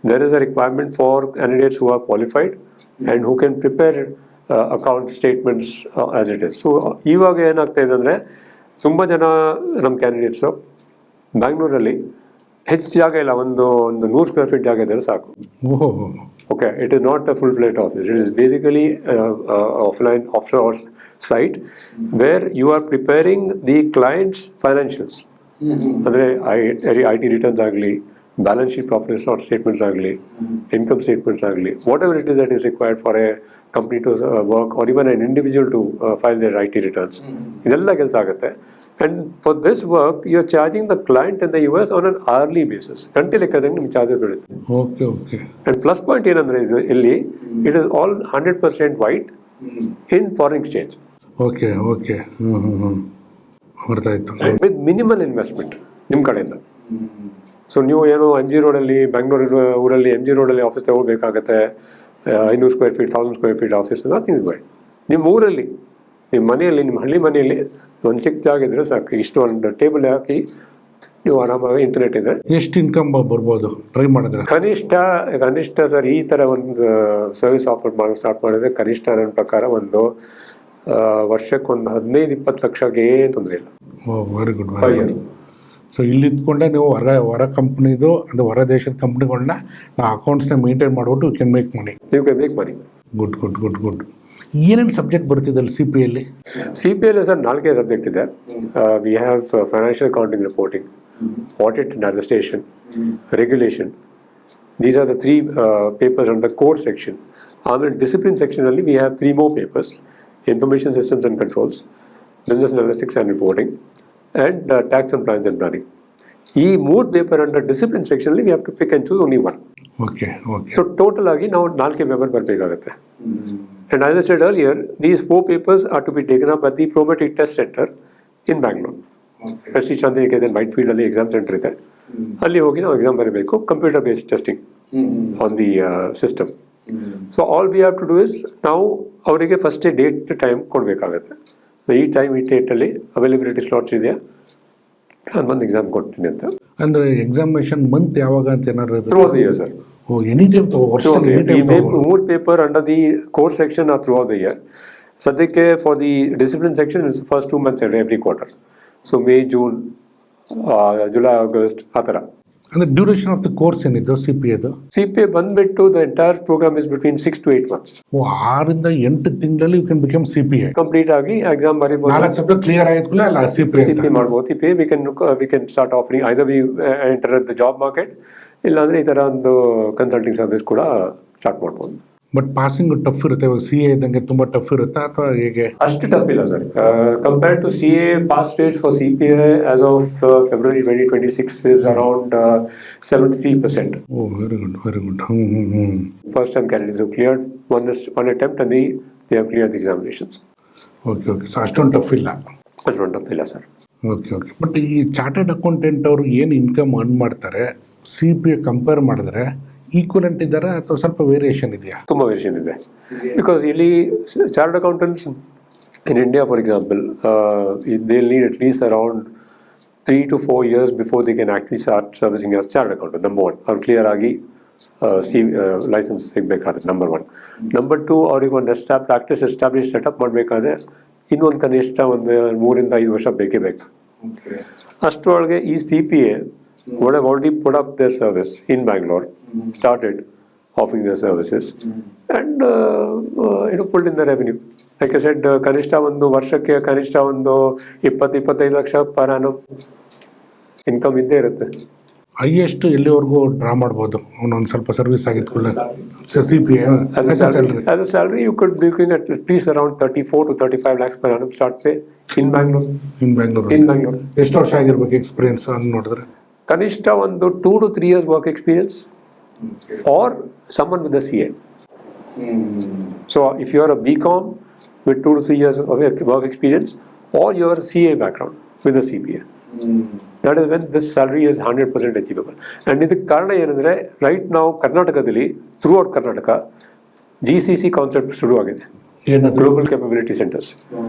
there is a requirement for candidates who are qualified and who can prepare account statements as it is. So ಇವಾಗ ಏನಾಗ್ತಾ ಇದೆ ಅಂದರೆ ತುಂಬ ಜನ ನಮ್ಮ ಕ್ಯಾಂಡಿಡೇಟ್ಸು ಬ್ಯಾಂಗ್ಳೂರಲ್ಲಿ ಹೆಚ್ಚು ಜಾಗ ಇಲ್ಲ, ಒಂದು 100 ಸ್ಕ್ವೇರ್ ಫೀಟ್ ಜಾಗ ಇದ್ದರೆ ಸಾಕು. ಓಹೋ. Okay, it is not a full-fledged office. It is basically offshore site where you are preparing the client's financials. ಅಂದರೆ IT returns ಆಗಲಿ, balance sheet profit and loss statements ಆಗಲಿ, income statements ಆಗಲಿ, whatever it is that is required for a company to work or even an individual to file their IT returns. ಇದೆಲ್ಲ ಕೆಲಸ ಆಗುತ್ತೆ. And for this work, you are charging the client in the US on an hourly basis. ಗಂಟೆ ಲೆಕ್ಕದಂಗೆ ನಿಮ್ಗೆ charges ಬೀಳುತ್ತೆ. Okay okay. And plus point ಏನಂದರೆ ಇಲ್ಲಿ it is all 100% white in foreign exchange. Okay okay. ಅರ್ಥ ಆಯಿತು. With minimal investment ನಿಮ್ಮ ಕಡೆಯಿಂದ. So ನೀವು ಏನೋ MG ರೋಡಲ್ಲಿ ಬೆಂಗಳೂರು ಊರಲ್ಲಿ MG ರೋಡಲ್ಲಿ ಆಫೀಸ್ ತಗೋಬೇಕಾಗತ್ತೆ, 500 square feet 1000 square feet office nothing by. ನಿಮ್ಮ ಊರಲ್ಲಿ ನಿಮ್ಮ ಮನೆಯಲ್ಲಿ ನಿಮ್ಮ ಹಳ್ಳಿ ಮನೆಯಲ್ಲಿ ಒಂದು ಚಿಕ್ಕ ಜಾಗ ಇದ್ರೆ ಸಾಕು, ಇಷ್ಟು ಒಂದು ಟೇಬಲ್ ಹಾಕಿ ನೀವು ಆರಾಮಾಗಿ ಇಂಟರ್ನೆಟ್ ಇದೆ. ಎಷ್ಟು ಇನ್ಕಮ್ ಬರ್ಬೋದು ಟ್ರೈ ಮಾಡಿದ್ರೆ? ಕನಿಷ್ಠ ಸರ್ ಈ ಥರ ಒಂದು ಸರ್ವಿಸ್ ಆಫರ್ ಸ್ಟಾರ್ಟ್ ಮಾಡಿದ್ರೆ ಕನಿಷ್ಠ ನನ್ನ ಪ್ರಕಾರ ಒಂದು ವರ್ಷಕ್ಕೆ ಒಂದು 15-20 ಲಕ್ಷಕ್ಕೆ ಏನು ತೊಂದರೆ ಇಲ್ಲ. Oh very good very good. So ಇಲ್ಲಿ ಇದ್ಕೊಂಡೆ ನೀವು ಹೊರ ಕಂಪ್ನಿದು ಅಂದರೆ ಹೊರ ದೇಶದ ಕಂಪ್ನಿಗಳನ್ನ ನಾವು ಅಕೌಂಟ್ಸ್ನ ಮೇಂಟೈನ್ ಮಾಡಿಬಿಟ್ಟು you can make money. You can make money. Good good good good. ಏನೇನು ಸಬ್ಜೆಕ್ಟ್ ಬರ್ತಿದ್ದಲ್ಲಿ CPA? CPA ಸರ್ 4 ಸಬ್ಜೆಕ್ಟ್ ಇದೆ. We have financial accounting reporting, audit and administration, regulation. These are the 3 papers and the core section. ಆಮೇಲೆ discipline ಸೆಕ್ಷನಲ್ಲಿ we have 3 more papers: information systems and controls, business analytics and reporting, and tax and plans and planning. ಈ 3 paper under discipline ಸೆಕ್ಷನಲ್ಲಿ we have to pick and choose only one. Okay okay. So total ಆಗಿ ನಾವು 4 paper ಬರಬೇಕಾಗುತ್ತೆ. And as I said earlier, these 4 papers are to be taken up at the Prometric Test Center in Bangalore. Prestige Chandanikéತನ್ Whitefield ಅಲ್ಲಿ exam centre ಇದೆ, ಅಲ್ಲಿ ಹೋಗಿ ನಾವು exam ಬರೀಬೇಕು. Computer based testing on the system. So all we have to do is ನಾವು ಅವರಿಗೆ ಫಸ್ಟೇ ಡೇಟ್ ಟೈಮ್ ಕೊಡಬೇಕಾಗತ್ತೆ. ಈ ಟೈಮ್ ಈ ಡೇಟಲ್ಲಿ ಅವೈಲಬಿಲಿಟಿ ಸ್ಲಾಟ್ಸ್ ಇದೆಯಾ, ನಾನು ಬಂದು ಎಕ್ಸಾಮ್ ಕೊಡ್ತೀನಿ ಅಂತ. ಅಂದರೆ ಎಕ್ಸಾಮಿನೇಷನ್ ಮಂತ್ ಯಾವಾಗ ಅಂತ ಏನಾದ್ರು through the year sir. Oh any time ವರ್ಷದಲ್ಲಿ any time? 3 paper under the core section are through the year. ಸದ್ಯಕ್ಕೆ for the discipline section is first 2 months every quarter. So May, June, July, August ಆ ಥರ. ಅಂದರೆ duration of the course ಏನಿದ್ದು CPAದು? CPA ಬಂದ್ಬಿಟ್ಟು the entire programme is between 6 to 8 months. Oh 6 ಇಂದ 8 ತಿಂಗಳಲ್ಲಿ you can become CPA. Complete ಆಗಿ exam ಬರೀಬಹುದು. 4 subject clear ಆಗಿದ್ಮೇಲೆ ಅಲ್ಲ CPA ಮಾಡ್ಬೋದು. CPA we can start offering either we enter the job market, ಇಲ್ಲಾಂದ್ರೆ ಈ ಥರ ಒಂದು ಕನ್ಸಲ್ಟಿಂಗ್ ಸರ್ವಿಸ್ ಕೂಡ ಸ್ಟಾರ್ಟ್ ಮಾಡ್ಬೋದು. ಬಟ್ ಪಾಸಿಂಗ್ ಟಫ್ ಇರುತ್ತೆ ಇವಾಗ. CA ಇದ್ದಂಗೆ ತುಂಬ ಟಫ್ ಇರುತ್ತಾ ಅಥವಾ ಹೇಗೆ? ಅಷ್ಟು ಟಫ್ ಇಲ್ಲ sir. Compare to CA, pass rate for CPA as of February 2026 is around 73%. Oh very good very good. First time candidates who cleared one attempt and they have cleared the examinations. Okay okay. So ಅಷ್ಟೊಂದು tough ಇಲ್ಲ? ಅಷ್ಟೊಂದು tough ಇಲ್ಲ sir. Okay okay. But ಈ chartered accountant ಅವರು ಏನು income earn ಮಾಡ್ತಾರೆ CPA compare ಮಾಡಿದ್ರೆ equivalent ಇದ್ದಾರೆ ಅಥವಾ ಸ್ವಲ್ಪ ವೇರಿಯೇಷನ್ ಇದೆಯಾ? ತುಂಬ ವೇರಿಯೇಷನ್ ಇದೆ. ಬಿಕಾಸ್ ಇಲ್ಲಿ chartered accountants in India for example they need at least around 3 to 4 years before they can actually start servicing as chartered accountant. Number 1 ಅವ್ರು ಕ್ಲಿಯರ್ ಆಗಿ ಲೈಸೆನ್ಸ್ ಸಿಗಬೇಕಾದ್ರೆ. ನಂಬರ್ 1. ನಂಬರ್ 2 ಅವ್ರಿಗೆ ಒಂದು ಪ್ರಾಕ್ಟೀಸ್ ಎಸ್ಟಾಬ್ಲಿಷ್ ಸೆಟಪ್ ಮಾಡಬೇಕಾದ್ರೆ ಇನ್ನೊಂದು ಕನಿಷ್ಠ ಒಂದು 3 to 5 ವರ್ಷ ಬೇಕೇ ಬೇಕು. ಅಷ್ಟರೊಳಗೆ ಈ CPA would have already put up their service in Bangalore, started offering their services, and pulled in the revenue. Like I said, ಕನಿಷ್ಠ ಒಂದು ವರ್ಷಕ್ಕೆ ಕನಿಷ್ಠ ಒಂದು 20-25 ಲಕ್ಷ ಪರ್ ಆನಮ್ ಇನ್ಕಮ್ ಇದ್ದೇ ಇರುತ್ತೆ. ಹೈಯೆಸ್ಟ್ ಎಲ್ಲಿವರೆಗೂ ಡ್ರಾ ಮಾಡ್ಬೋದು ಒಂದೊಂದು ಸ್ವಲ್ಪ service ಆಗಿದ್ಕೊಳ್ಳೆ CPA? As a salary, you could be looking at least around 34 to 35 lakhs per annum start pay in Bangalore. In Bangalore. ಎಷ್ಟು ವರ್ಷ ಆಗಿರ್ಬೇಕು ಎಕ್ಸ್ಪೀರಿಯನ್ಸ್ ಅಂತ ನೋಡಿದ್ರೆ? ಕನಿಷ್ಠ ಒಂದು 2 to 3 years work experience, or someone with a CA. So if you are a BCom with 2 to 3 years of work experience, or you are a CA background with a CPA, that is when this salary is 100% achievable. And ಇದಕ್ಕೆ ಕಾರಣ ಏನಂದರೆ right ನಾವು ಕರ್ನಾಟಕದಲ್ಲಿ throughout Karnataka GCC concept ಶುರುವಾಗಿದೆ, global capability centres.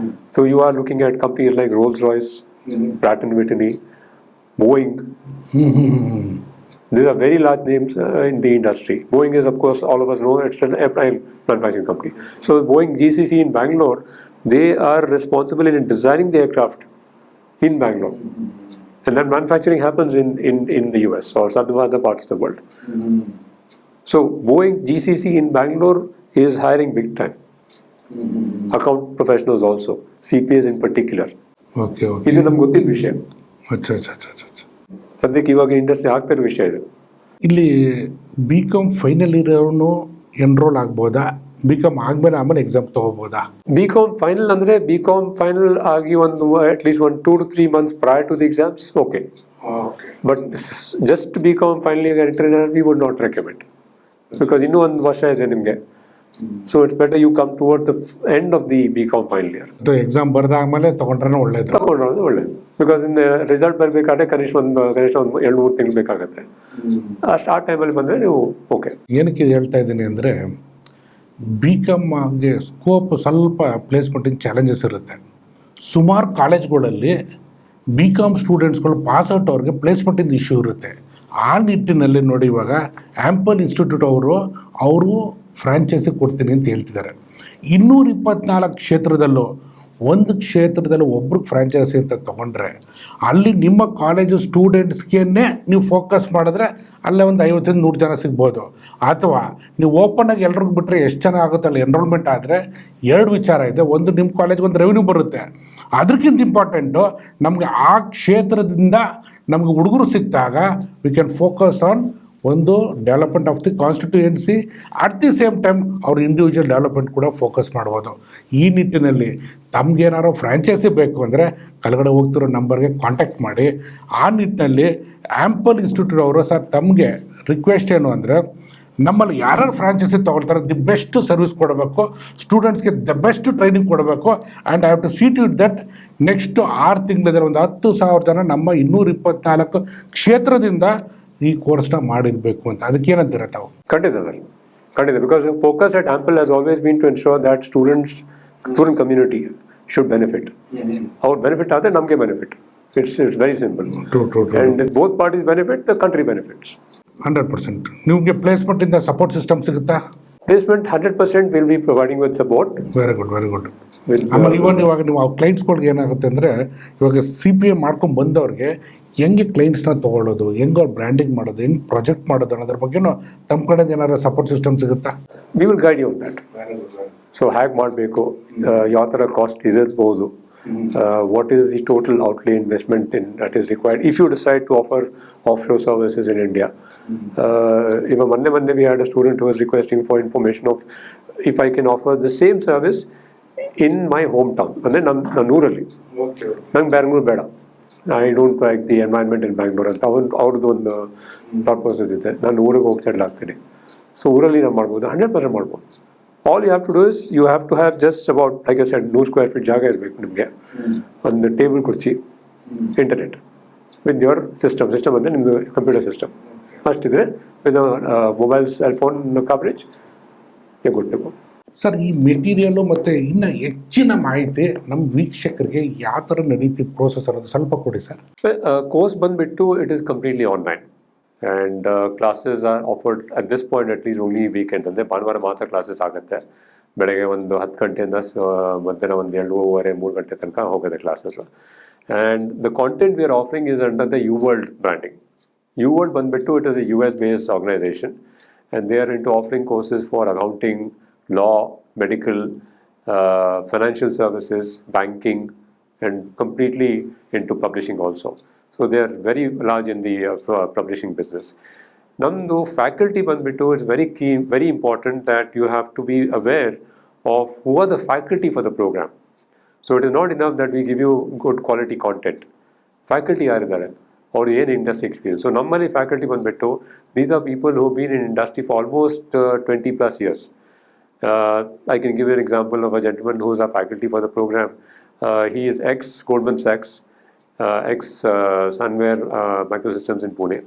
So you are looking at companies like Rolls Royce, Pratt & Whitney, Boeing, These are very large names in the industry. Boeing is, of course, all of us know, it's an airplane manufacturing company. So Boeing GCC in Bangalore, they are responsible in designing the aircraft in Bangalore. And then manufacturing happens in the US or some other parts of the world. So Boeing GCC in Bangalore is hiring big time. Account professionals also, CPAs in particular. Okay okay ಇದು ನಮ್ಗೆ ಗೊತ್ತಿದ್ದ ವಿಷಯ. ಅಚ್ಚಾ ಅಚ್ಚಾ ಅಚ್ಚಾ ಅಚ್ಚಾ. ಸದ್ಯಕ್ಕೆ ಇವಾಗ industry ಆಗ್ತಿರೋ ವಿಷಯ ಇದು. ಇಲ್ಲಿ ಬಿ ಕಾಮ್ ಫೈನಲ್ ಇರೋನು ಎನ್ರೋಲ್ ಆಗ್ಬೋದಾ? ಬಿ ಕಾಮ್ ಆಮೇಲೆ ಎಕ್ಸಾಮ್ ತೊಗೋಬೋದಾ? BCom ಫೈನಲ್ ಅಂದರೆ BCom ಫೈನಲ್ ಆಗಿ ಒಂದು at least 1 2 to 3 months prior to the exams, okay. But just BCom final entry we would not recommend. Because ಇನ್ನೂ ಒಂದು ವರ್ಷ ಇದೆ ನಿಮಗೆ. So it's better you come toward the end of the BCom final year. Exam ಬರ್ದಾದ್ಮೇಲೆ ತೊಗೊಂಡ್ರೆ ಒಳ್ಳೇದು. ತಗೊಂಡ್ರೆ ಒಳ್ಳೇದು. ಬಿಕಾಸ್ ಇನ್ ರಿಸಲ್ಟ್ ಬರಬೇಕಾದ್ರೆ ಕನಿಷ್ಠ ಒಂದು 2-3 ತಿಂಗಳು ಬೇಕಾಗುತ್ತೆ. ಆ ಟೈಮಲ್ಲಿ ಬಂದರೆ ನೀವು ಓಕೆ. ಏನಕ್ಕೆ ಹೇಳ್ತಾ ಇದ್ದೀನಿ ಅಂದರೆ, ಬಿ ಕಾಮ್ಗೆ ಸ್ಕೋಪ್ ಸ್ವಲ್ಪ ಪ್ಲೇಸ್ಮೆಂಟಿನ ಚಾಲೆಂಜಸ್ ಇರುತ್ತೆ. ಸುಮಾರು ಕಾಲೇಜ್ಗಳಲ್ಲಿ ಬಿ ಕಾಮ್ ಸ್ಟೂಡೆಂಟ್ಸ್ಗಳು ಪಾಸ್ ಔಟ್ ಅವ್ರಿಗೆ ಪ್ಲೇಸ್ಮೆಂಟಿಂದ ಇಶ್ಯೂ ಇರುತ್ತೆ. ಆ ನಿಟ್ಟಿನಲ್ಲಿ ನೋಡಿ, ಇವಾಗ ಆ್ಯಂಪಲ್ ಇನ್ಸ್ಟಿಟ್ಯೂಟ್ ಅವರು ಫ್ರಾಂಚೈಸಿ ಕೊಡ್ತೀನಿ ಅಂತ ಹೇಳ್ತಿದ್ದಾರೆ. 224 ಕ್ಷೇತ್ರದಲ್ಲೂ ಒಂದು ಕ್ಷೇತ್ರದಲ್ಲಿ ಒಬ್ರಿಗೆ ಫ್ರಾಂಚೈಸಿ ಅಂತ ತೊಗೊಂಡ್ರೆ, ಅಲ್ಲಿ ನಿಮ್ಮ ಕಾಲೇಜು ಸ್ಟೂಡೆಂಟ್ಸ್ಗೆ ನೀವು ಫೋಕಸ್ ಮಾಡಿದ್ರೆ ಅಲ್ಲೇ ಒಂದು 50-100 ಜನ ಸಿಗ್ಬೋದು. ಅಥವಾ ನೀವು ಓಪನ್ನಾಗಿ ಎಲ್ರಿಗೂ ಬಿಟ್ಟರೆ ಎಷ್ಟು ಜನ ಆಗುತ್ತೆ ಅಲ್ಲಿ ಎನ್ರೋಲ್ಮೆಂಟ್ ಆದರೆ 2 ವಿಚಾರ ಇದೆ. ಒಂದು, ನಿಮ್ಮ ಕಾಲೇಜ್ಗೆ ಒಂದು ರೆವಿನ್ಯೂ ಬರುತ್ತೆ. ಅದಕ್ಕಿಂತ ಇಂಪಾರ್ಟೆಂಟು, ನಮಗೆ ಆ ಕ್ಷೇತ್ರದಿಂದ ನಮಗೆ ಹುಡುಗರು ಸಿಕ್ಕಿದಾಗ ವಿ ಕ್ಯಾನ್ ಫೋಕಸ್ ಆನ್ ಒಂದು development of the constituency, at the same time ಅವ್ರ ಇಂಡಿವಿಜುವಲ್ ಡೆವಲಪ್ಮೆಂಟ್ ಕೂಡ ಫೋಕಸ್ ಮಾಡ್ಬೋದು. ಈ ನಿಟ್ಟಿನಲ್ಲಿ ತಮಗೇನಾದ್ರು ಫ್ರಾಂಚೈಸಿ ಬೇಕು ಅಂದರೆ ಕೆಳಗಡೆ ಹೋಗ್ತಿರೋ ನಂಬರ್ಗೆ ಕಾಂಟ್ಯಾಕ್ಟ್ ಮಾಡಿ. ಆ ನಿಟ್ಟಿನಲ್ಲಿ ಆ್ಯಂಪಲ್ ಇನ್ಸ್ಟಿಟ್ಯೂಟ್ ಅವರು, ಸರ್ ತಮಗೆ ರಿಕ್ವೆಸ್ಟ್ ಏನು ಅಂದರೆ, ನಮ್ಮಲ್ಲಿ ಯಾರ್ಯಾರು ಫ್ರಾಂಚೈಸಿ ತೊಗೊಳ್ತಾರೆ ದಿ ಬೆಸ್ಟ್ ಸರ್ವಿಸ್ ಕೊಡಬೇಕು, ಸ್ಟೂಡೆಂಟ್ಸ್ಗೆ ದ ಬೆಸ್ಟ್ ಟ್ರೈನಿಂಗ್ ಕೊಡಬೇಕು. And I have to see to it that next 6 ತಿಂಗಳಿದ್ರೆ ಒಂದು 10,000 ಜನ ನಮ್ಮ 224 ಕ್ಷೇತ್ರದಿಂದ ಈ ಕೋರ್ಸ್ನ ಮಾಡಿರಬೇಕು ಅಂತ. ಅದಕ್ಕೇನಂತೀರ ತಾವು? ಖಂಡಿತ ಸರ್, ಖಂಡಿತ. Because focus at Ample has always been to ensure that student community should benefit. ಅವ್ರ ಬೆನಿಫಿಟ್ ಆದರೆ ನಮಗೆ benefit. It's very simple. And both parties benefit, the country benefits. 100%. ನಿಮಗೆ ಪ್ಲೇಸ್ಮೆಂಟಿಂದ ಸಪೋರ್ಟ್ ಸಿಸ್ಟಮ್ ಸಿಗುತ್ತಾ? Placement 100% will be providing with support. Very good, very good. ಆಮೇಲೆ ಇವಾಗ ನೀವು ಆ ಕ್ಲೈಂಟ್ಸ್ಗಳಿಗೆ ಏನಾಗುತ್ತೆ ಅಂದರೆ, ಇವಾಗ CPA ಮಾಡ್ಕೊಂಡು ಬಂದವ್ರಿಗೆ ಹೆಂಗೆ ಕ್ಲೈಂಟ್ಸ್ನ ತೊಗೊಳ್ಳೋದು, ಹೆಂಗೆ ಅವ್ರು ಬ್ರ್ಯಾಂಡಿಂಗ್ ಮಾಡೋದು, ಹೆಂಗೆ ಪ್ರಾಜೆಕ್ಟ್ ಮಾಡೋದು ಅನ್ನೋದ್ರ ಬಗ್ಗೆನೂ ತಮ್ಮ ಕಡೆಯಿಂದ ಏನಾದ್ರು ಸಪೋರ್ಟ್ ಸಿಸ್ಟಮ್ ಸಿಗುತ್ತಾ? We will guide you on that. So ಹೇಗೆ ಮಾಡಬೇಕು, ಯಾವ ಥರ ಕಾಸ್ಟ್ ಇರ್ಬೋದು, what is the total outlay investment that is required if you decide to offer offshore services in India. Even Monday we had a student who was requesting for information of if I can offer the same service in my hometown. ಅಂದರೆ ನನ್ನ ಊರಲ್ಲಿ, ನಂಗೆ ಬ್ಯಾಂಗ್ಳೂರು ಬೇಡ, I don't like the environment in Bangalore ಅಂತ ಅವ್ರದ್ದು ಒಂದು thought process ಇದೆ. ನಾನು ಊರಿಗೆ ಹೋಗಿ ಸೆಟ್ಲ್ ಆಗ್ತೀನಿ. ಸೊ ಊರಲ್ಲಿ ನಾವು ಮಾಡ್ಬೋದು, 100% ಮಾಡ್ಬೋದು. All you have to do is you have to have just about, like I said, 100 square feet ಜಾಗ ಇರಬೇಕು ನಿಮಗೆ, ಒಂದು ಟೇಬಲ್ ಕುರ್ಚಿ, ಇಂಟರ್ನೆಟ್ ವಿತ್ ಯುವರ್ ಸಿಸ್ಟಮ್ ಅಂದರೆ ನಿಮ್ಮದು ಕಂಪ್ಯೂಟರ್ ಸಿಸ್ಟಮ್ ಅಷ್ಟಿದ್ರೆ, with mobile cell phone coverage, you good to go. Sir, ಈ material ಮತ್ತು ಇನ್ನು ಹೆಚ್ಚಿನ ಮಾಹಿತಿ ನಮ್ಮ ವೀಕ್ಷಕರಿಗೆ ಯಾವ ಥರ ನಡೀತಿ ಪ್ರೋಸೆಸ್ ಅನ್ನೋದು ಸ್ವಲ್ಪ ಕೊಡಿ ಸರ್. ಕೋರ್ಸ್ ಬಂದುಬಿಟ್ಟು it is completely online. And classes are offered at this point at least only weekend. ಅಂದರೆ ಭಾನುವಾರ ಮಾತ್ರ ಕ್ಲಾಸಸ್ ಆಗುತ್ತೆ. ಬೆಳಗ್ಗೆ ಒಂದು 10 ಗಂಟೆಯಿಂದ ಮಧ್ಯಾಹ್ನ ಒಂದು 2:30-3 ಗಂಟೆ ತನಕ ಹೋಗುತ್ತೆ classes. And the content we are offering is under the UWorld branding. UWorld ಬಂದುಬಿಟ್ಟು it is a US based organisation, and they are into offering courses for accounting, law, medical, financial services, banking, and completely into publishing also. So they are very large in the publishing business. Namdu faculty banbitu, it's very key, very important that you have to be aware of who are the faculty for the program. So it is not enough that we give you good quality content. Faculty are there or any industry experience. So normally faculty banbitu, these are people who have been in industry for almost 20 plus years. I can give you an example of a gentleman who is a faculty for the program. He is ex-Goldman Sachs, ex-Sunware Microsystems in Pune.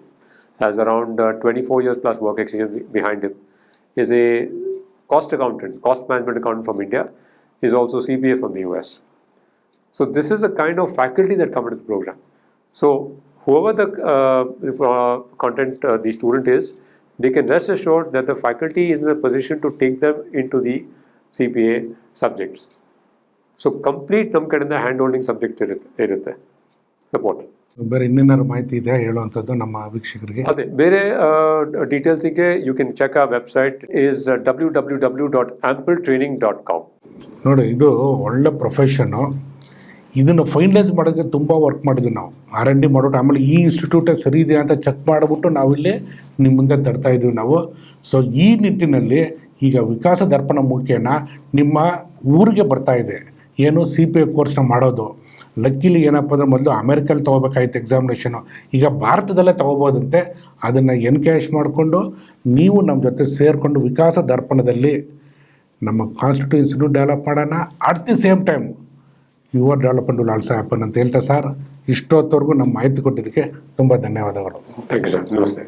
Has around 24 years plus work experience behind him. Is a cost accountant, cost management accountant from India. Is also CPA from the US. So this is the kind of faculty that come into the program. So whoever the content the student is, they can rest assured that the faculty is in a position to take them into the CPA subjects. So complete ನಮ್ಮ ಕಡೆಯಿಂದ hand holding subject ಇರುತ್ತೆ support. ಬೇರೆ ಇನ್ನೇನಾದ್ರು ಮಾಹಿತಿ ಇದೆಯಾ ಹೇಳುವಂಥದ್ದು ನಮ್ಮ ವೀಕ್ಷಕರಿಗೆ? ಅದೇ ಬೇರೆ ಡೀಟೇಲ್ಸಿಗೆ ಯು ಕ್ಯಾನ್ ಚೆಕ್ ಆ ವೆಬ್ಸೈಟ್ ಇಸ್ www.ampletraining.com. ನೋಡಿ, ಇದು ಒಳ್ಳೆ ಪ್ರೊಫೆಷನ್ನು. ಇದನ್ನು ಫೈನಲೈಸ್ ಮಾಡೋಕ್ಕೆ ತುಂಬ ವರ್ಕ್ ಮಾಡಿದ್ವಿ ನಾವು, R&D ಮಾಡೋದು. ಆಮೇಲೆ ಈ ಇನ್ಸ್ಟಿಟ್ಯೂಟೇ ಸರಿ ಇದೆ ಅಂತ ಚೆಕ್ ಮಾಡಿಬಿಟ್ಟು ನಾವಿಲ್ಲಿ ನಿಮ್ಮ ಮುಂದೆ ತರ್ತಾ ಇದ್ದೀವಿ ನಾವು. ಸೊ ಈ ನಿಟ್ಟಿನಲ್ಲಿ ಈಗ ವಿಕಾಸ ದರ್ಪಣ ಮುಖೇನ ನಿಮ್ಮ ಊರಿಗೆ ಬರ್ತಾ ಇದೆ ಏನು CPA ಕೋರ್ಸ್ನ ಮಾಡೋದು. ಲಕ್ಕಿಲಿ ಏನಪ್ಪ ಅಂದರೆ ಮೊದಲು ಅಮೇರಿಕಲ್ಲಿ ತೊಗೋಬೇಕಾಯ್ತು ಎಕ್ಸಾಮಿನೇಷನು, ಈಗ ಭಾರತದಲ್ಲೇ ತೊಗೋಬೋದಂತೆ. ಅದನ್ನು ಎನ್ಕ್ಯಾಶ್ ಮಾಡಿಕೊಂಡು ನೀವು ನಮ್ಮ ಜೊತೆ ಸೇರಿಕೊಂಡು ವಿಕಾಸ ದರ್ಪಣದಲ್ಲಿ ನಮ್ಮ ಕಾನ್ಸ್ಟಿಟ್ಯೂನ್ಸಿನೂ ಡೆವಲಪ್ ಮಾಡೋಣ. At the same time your development will also happen ಅಂತ ಹೇಳ್ತಾ ಸರ್, ಇಷ್ಟೊತ್ತವರೆಗೂ ನಮ್ಮ ಮಾಹಿತಿ ಕೊಟ್ಟಿದ್ದಕ್ಕೆ ತುಂಬ ಧನ್ಯವಾದಗಳು. Thank you sir. ನಮಸ್ತೆ.